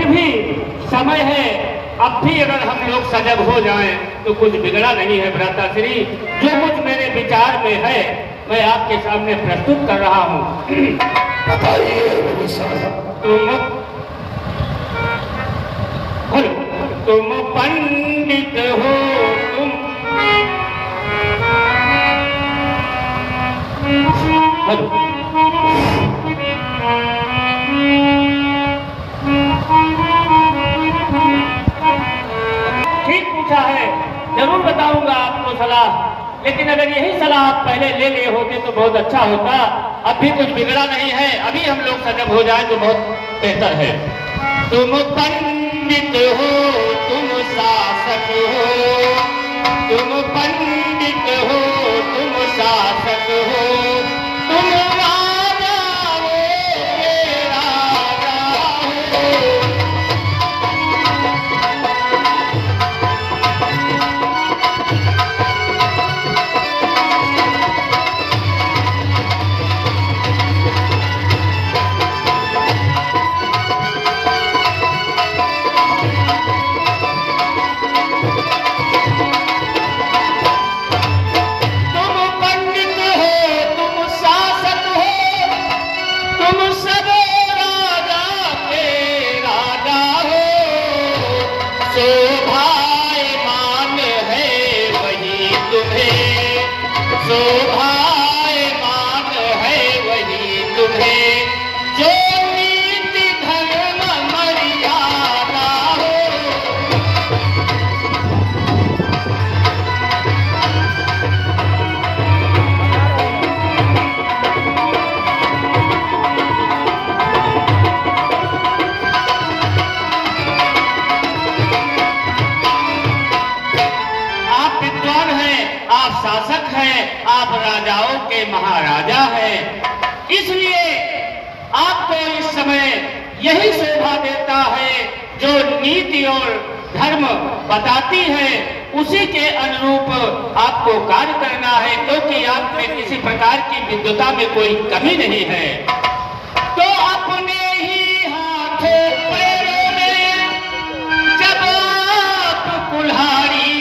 फिर भी समय है, अब भी अगर हम लोग सजग हो जाएं तो कुछ बिगड़ा नहीं है भ्राताश्री। जो कुछ मेरे विचार में है मैं आपके सामने प्रस्तुत कर रहा हूँ। तुम पंडित हो, तुम ठीक पूछा है, जरूर बताऊंगा आपको सलाह, लेकिन अगर यही सलाह आप पहले ले लिए होते तो बहुत अच्छा होता। अब भी कुछ बिगड़ा नहीं है, अभी हम लोग सजग हो जाए तो बहुत बेहतर है। तुम पंडित हो, तुम शासक हो, तुम पंडित हो, तुम शासक हो, तुम राजा हो के राजा हो। शासक है, आप राजाओं के महाराजा हैं, इसलिए आपको इस समय यही शोभा देता है जो नीति और धर्म बताती है, उसी के अनुरूप आपको कार्य करना है, क्योंकि आप में किसी प्रकार की विद्वता में कोई कमी नहीं है। तो अपने ही हाथों पैरों में जब आप कुल्हाड़ी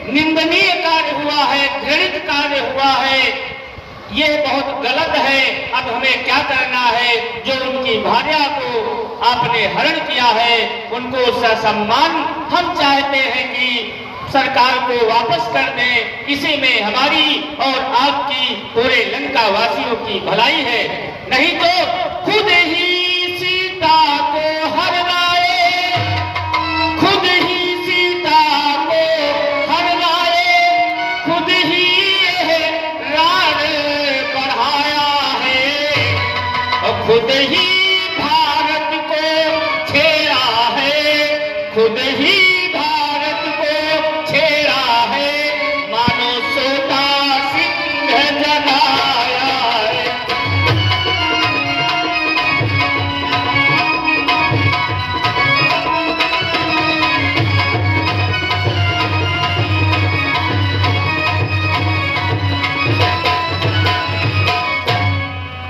निंदनीय कार्य हुआ है, घृणित कार्य हुआ है, ये बहुत गलत है। अब हमें क्या करना है? जो उनकी भार्या को आपने हरण किया है उनको ससम्मान हम चाहते हैं कि सरकार को वापस कर दें। इसी में हमारी और आपकी पूरे लंका वासियों की भलाई है। नहीं तो खुद ही सीता को हर लाए, खुद ही सीता को हर लाए, खुद ही यह राण बढ़ाया है और खुद ही भारत को छेड़ा है, खुद ही भारत को छेड़ा है, मानो सोता सिंह जगाया है।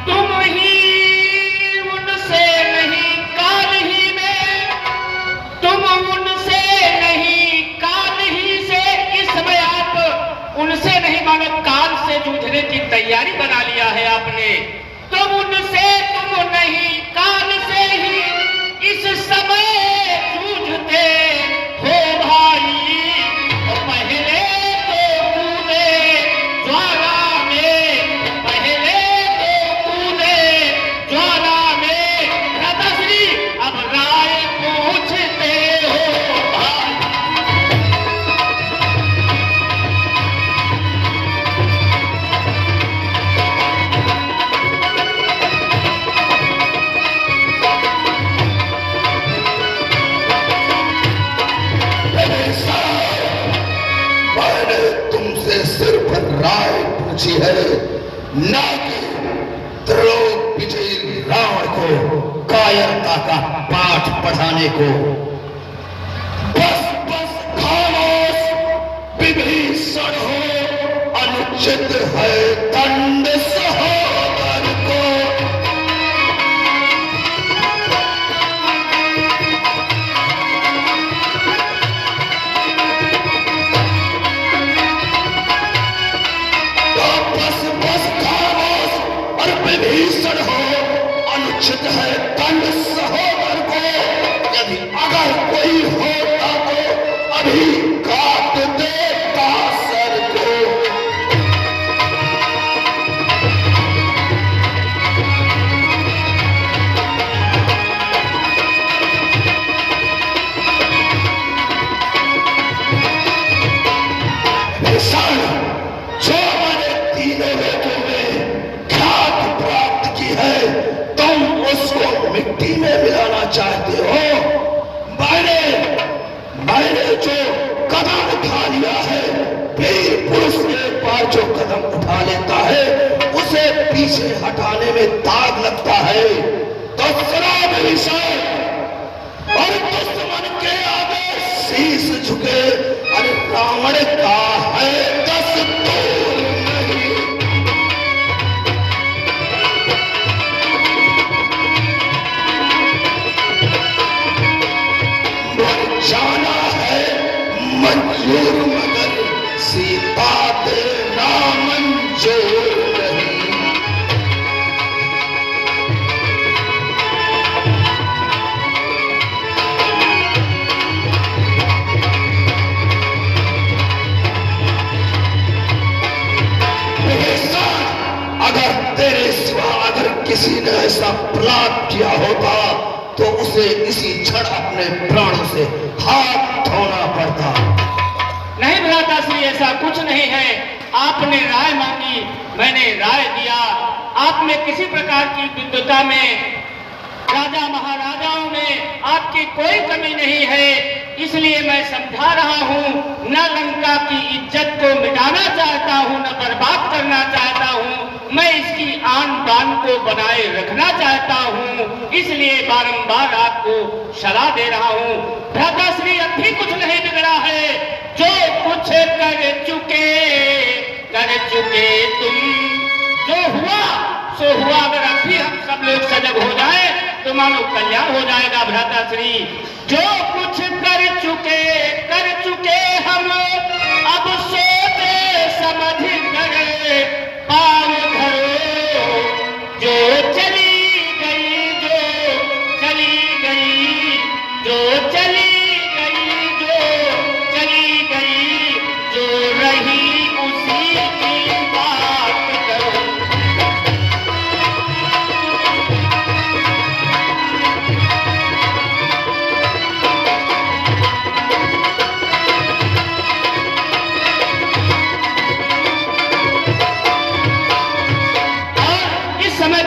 तुम ही उनसे नहीं काल ही में, तुम उनसे नहीं काल ही से, इस समय आप उनसे नहीं मानो काल से जूझने की तैयारी बना लिया है आपने। तुम उनसे तुम नहीं काल से ही इस समय जूझते हो भाई। पहले तो कूदे ज्वाला में, पहले तो कूदे ज्वाला में, भ्राताश्री अब राय पूछते हो भाई। ना कि द्रोह विजयी रावण को कायरता का पाठ पढ़ाने को। बस बस खामोश विभीषण हो, अनुचित है दंड सहोदर को। विभीषण हो, अनुचित है दंड सहोदर को। यदि अगर कोई होता तो अभी काट देता सर को। भीषण, जो मैंने तीनों लोगों में ख्याति प्राप्त की है, तुम उसको मिट्टी में मिलाना चाहते हो। मैंने जो कदम उठा लिया है, वीर पुरुष एक बार जो कदम उठा लेता है उसे पीछे हटाने में दाग लगता है। तो सुनो भीषण, और दुश्मन के आगे शीश झुके। अरे रावण का है 10 तोड़ नहीं। जाना है मंजूर मगर सीता देना मंजूर नहीं। अगर तेरे सिवा अगर किसी ने ऐसा अपराध किया होता तो उसे इसी क्षण अपने प्राणों से हाथ धोना पड़ता। नहीं भ्राताश्री, ऐसा कुछ नहीं है। आपने राय मांगी, मैंने राय दिया। आप में किसी प्रकार की विद्वता में, राजा महाराजाओं में आपकी कोई कमी नहीं है। इसलिए मैं समझा रहा हूँ, न लंका की इज्जत को मिटाना चाहता हूँ, न बर्बाद करना चाहता हूँ। मैं इसकी आन बान को बनाए रखना चाहता हूँ। इसलिए बारंबार आपको सलाह दे रहा हूँ। भ्राताश्री, अब भी कुछ नहीं बिगड़ा है। जो कुछ कर चुके तुम, जो हुआ सो हुआ। अगर अब भी हम सब लोग सजग हो जाए तो मानो कल्याण हो जाएगा। भ्राताश्री, जो कुछ कर चुके हम, अब सोचे समझ कर पार धरो। जो चली गई, जो चली गई, जो चली गई, जो चली गई, जो रही उसी की बात करो।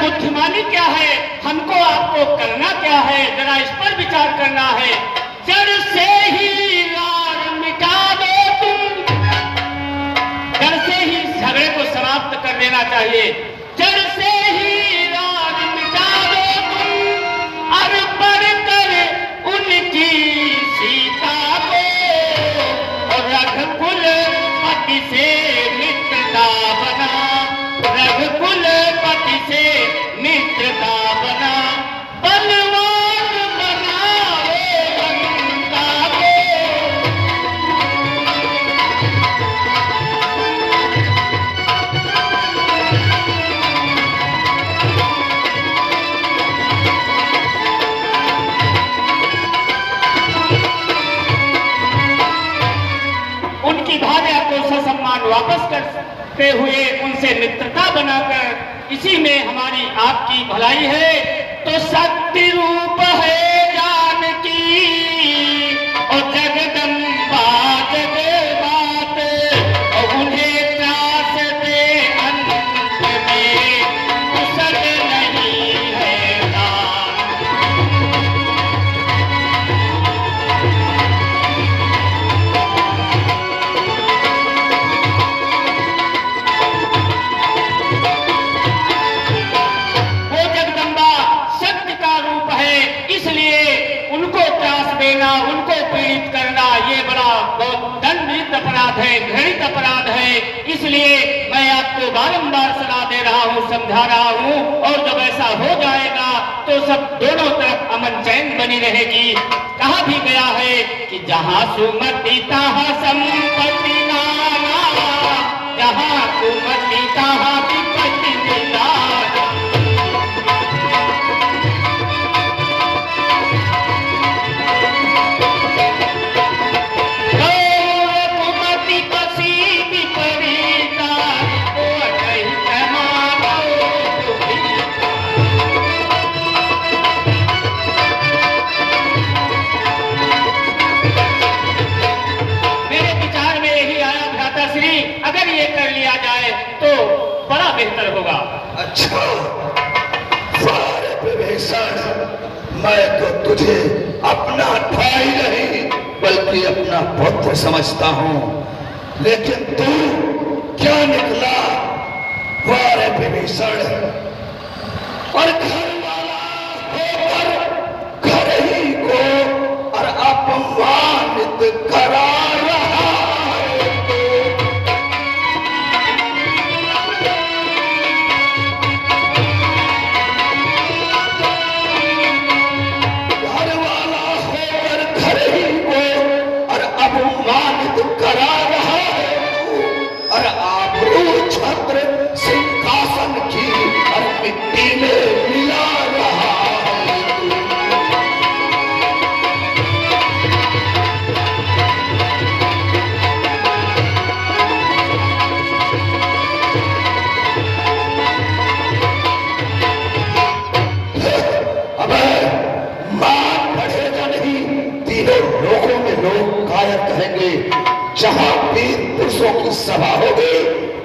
बुद्धिमानी क्या है, हमको आपको करना क्या है, जरा इस पर विचार करना है। जड़ से ही रार मिटा दो तुम, जड़ से ही झगड़े को समाप्त कर देना चाहिए। जड़ से ही रार मिटा दो तुम, अर्पण कर उनकी सीता को, और रघुकुल पति से मित्रता बना, रघुकुल पति से मित्रता बना, बलवान बनाओ लंका को। उनकी भार्या को ससम्मान वापस करते हुए उनसे मित्रता बनाकर, इसी में हमारी आपकी भलाई है। तो शक्ति रूप है जानकी और जगदम्बा जगमात, और उन्हें त्रास दे अंत में कुशल नहीं है दान। समझा रहा हूँ, और जब ऐसा हो जाएगा तो सब दोनों तरफ अमन चैन बनी रहेगी। कहा भी गया है कि जहाँ सुमति तहाँ संपत्ति नाना, जहाँ सुमति तहाँ विपत्ति नाना। अगर ये कर लिया जाए तो बड़ा बेहतर होगा। अच्छा, विभीषण, मैं तो तुझे अपना भाई नहीं बल्कि अपना पुत्र समझता हूँ, लेकिन तू क्या निकला वारे विभीषण, और घर वाला होकर घर ही को और अपमानित करा रहा है। घर वाला होकर घर ही को और अपमानित करा रहा है, और आबरू छत्र सिंहासन की और मिट्टी में मिला रहा है। अबे मार बढ़ेगा नहीं, तीनों लोगों में लोग कायर कहेंगे। जहां वीर पुरुषों की सभा होगी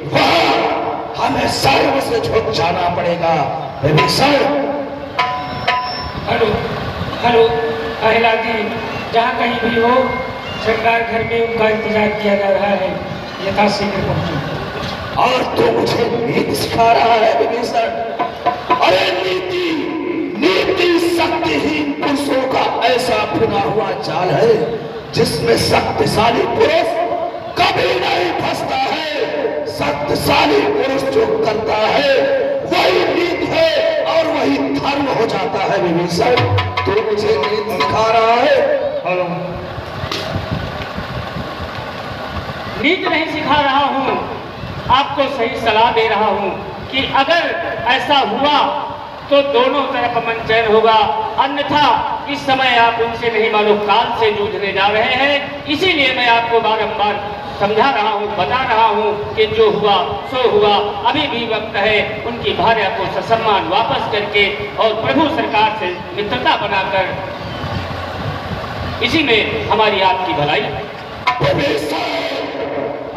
वहां हमें सर्व से झुक जाना पड़ेगा। विभीषण, हेलो हेलो अहिला जी, जहाँ कहीं भी हो सरकार घर में उनका इंतजार किया जा रहा है, यथाशीघ्र पहुंचे। और तू मुझे नीति सिखा रहा है विभीषण? अरे नीति, नीति शक्तिहीन पुरुषों का ऐसा बुना हुआ जाल है जिसमें शक्तिशाली पुरुष कभी नहीं फंसता है। शक्तिशाली पुरुष जो करता है वही नीति है और वही धर्म हो जाता है। विभीषण, तू मुझे नीति सिखा रहा है? हेलो, नीति नहीं सिखा रहा हूँ, आपको सही सलाह दे रहा हूँ कि अगर ऐसा हुआ तो दोनों तरफ अमन चैन होगा, अन्यथा इस समय आप उनसे नहीं मालूम काल से जूझने जा रहे हैं। इसीलिए मैं आपको बारंबार समझा रहा हूँ, बता रहा हूँ कि जो हुआ सो हुआ। अभी भी वक्त है उनकी भार्या को ससम्मान वापस करके और प्रभु सरकार से मित्रता बनाकर, इसी में हमारी आपकी भलाई।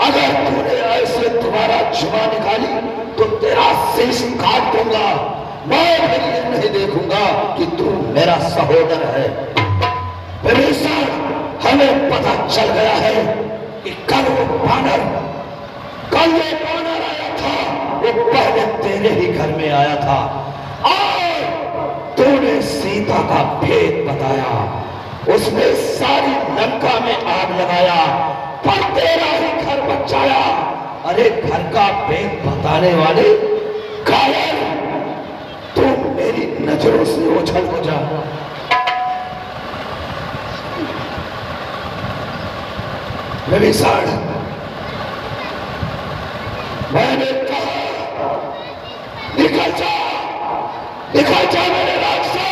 अगर तूने ऐसे तुम्हारा जुबान निकाली तो तेरा शीश काट दूंगा। मैं फिर ये नहीं देखूंगा कि तू मेरा सहोदर है। विभीषण, हमें पता चल गया है कि कल वो बानर आया था, वो पहले तेरे ही घर में आया था और तूने सीता का भेद बताया, उसने सारी लंका में आग लगाया पर तेरा ही घर बचाया। अरे घर का भेद बताने वाले कायर, तू मेरी नजरों से ओझल हो जा। विभीषण, मैंने कहा निकल जा, निकल जा मेरे राज से।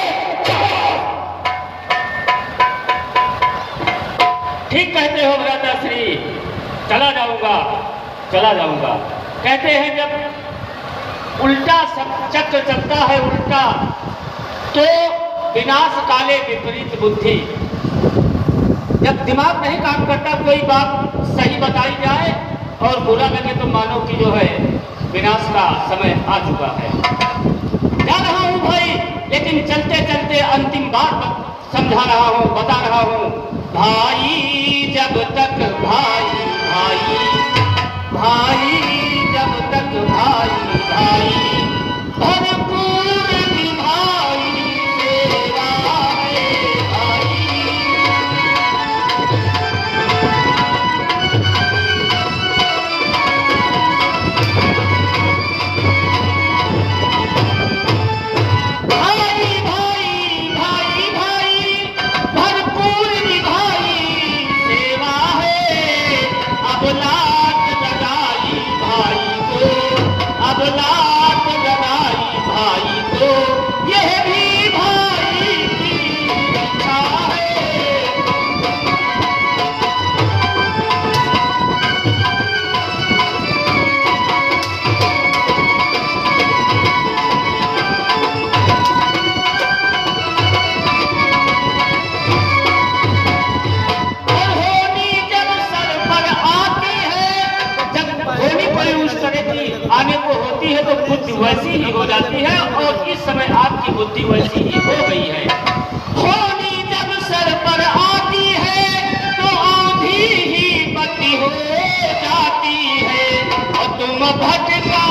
ठीक कहते हो भ्राताश्री, चला जाऊंगा, चला जाऊंगा। कहते हैं जब उल्टा चक्र चलता है उल्टा तो विनाश काले विपरीत बुद्धि। जब दिमाग नहीं काम करता, कोई बात सही बताई जाए और बुरा लगे तो मानो कि जो है विनाश का समय आ चुका है। जा रहा हूं भाई, लेकिन चलते चलते अंतिम बार समझा रहा हूं, बता रहा हूं। भाई जब तक भाई भाई, भाई जब तक भाई भाई, भरपूर निभाई सेवा है भाई। बुद्धि वैसी ही हो जाती है और इस समय आपकी बुद्धि वैसी ही हो गई है। होली जब सर पर आती है तो आंधी ही बत्ती हो जाती है और तुम भटका